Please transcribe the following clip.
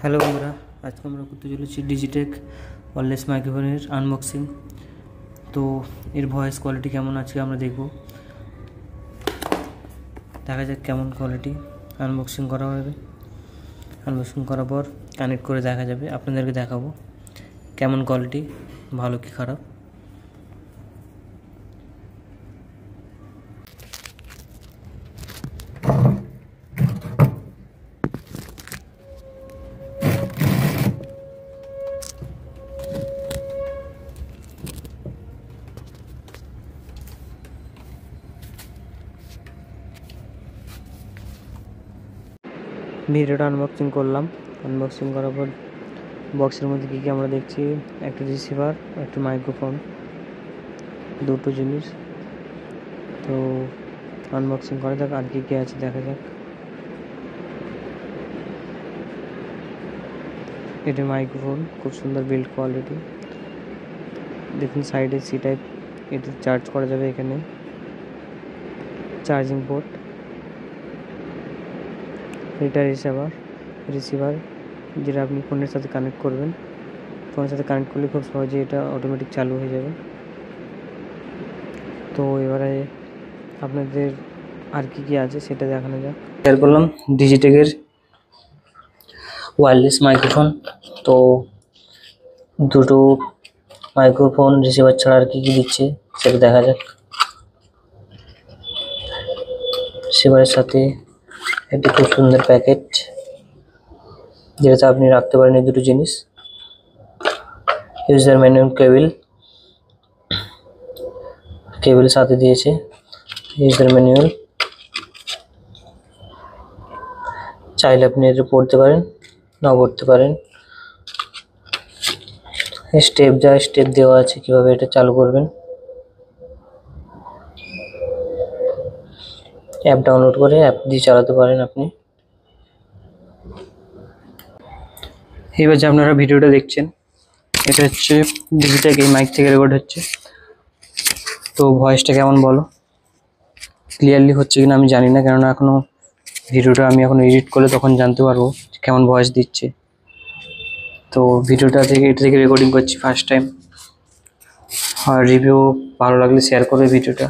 Hello বন্ধুরা, আজকে আমরা করতে চলেছি ডিজিটেক ওয়্যারলেস মাইক্রোফোনের আনবক্সিং। তো এর ভয়েস কোয়ালিটি কেমন আছে আমরা দেখব। দেখা যাক কেমন কোয়ালিটি। আনবক্সিং করা হবে, আনবক্সিং করার পর কানেক্ট করে দেখা যাবে, আপনাদেরকে দেখাবো কেমন কোয়ালিটি, ভালো কি খারাপ। ভিডিওটা আনবক্সিং করলাম। আনবক্সিং করার পর বক্সের মধ্যে কী কী আমরা দেখছি, একটা রিসিভার, একটা মাইক্রোফোন, দুটো জিনিস। তো আনবক্সিং করা যাক, আর কী কী আছে দেখা যাক। এটা মাইক্রোফোন, খুব সুন্দর বিল্ড কোয়ালিটি। দেখুন সাইডে সি টাইপ, এটা চার্জ করা যাবে। এখানে চার্জিং পোর্ট। এটা রিসিভার যেটা আপনি ফোনের সাথে কানেক্ট করবেন। ফোনের সাথে কানেক্ট করলে খুব সহজে এটা অটোমেটিক চালু হয়ে যাবে। তো এবারে আপনাদের আর কি কি আছে সেটা দেখানো যাক। শেয়ার করলাম ডিজিটেকের ওয়্যারলেস মাইক্রোফোন। তো দুটো মাইক্রোফোন রিসিভার ছাড়া আর কি কি দিচ্ছে সেটা দেখা যাক। রিসিভারের সাথে একটি খুব সুন্দর প্যাকেট, যেটাতে আপনি রাখতে পারেন এই দুটো জিনিস। ইউজার ম্যানুয়াল কেবল সাথে দিয়েছে, ইউজার ম্যানুয়াল। চাইলে আপনি এটা পড়তে পারেন, নাও পড়তে পারেন। স্টেপ দেওয়া আছে কিভাবে এটা চালু করবেন। অ্যাপ ডাউনলোড করে অ্যাপ দিয়ে চালাতে পারেন আপনি। এবার যে আপনারা ভিডিওটা দেখছেন, এটা হচ্ছে ডিজিটেক এই মাইক থেকে রেকর্ড হচ্ছে। তো ভয়েসটা কেমন বলো, ক্লিয়ারলি হচ্ছে কিনা আমি জানি না, কেননা এখনও ভিডিওটা আমি এখন এডিট করলে তখন জানতে পারবো কেমন ভয়েস দিচ্ছে। তো ভিডিওটা থেকে এটা থেকে রেকর্ডিং করছি ফার্স্ট টাইম। আর রিভিউ ভালো লাগলে শেয়ার করবে ভিডিওটা।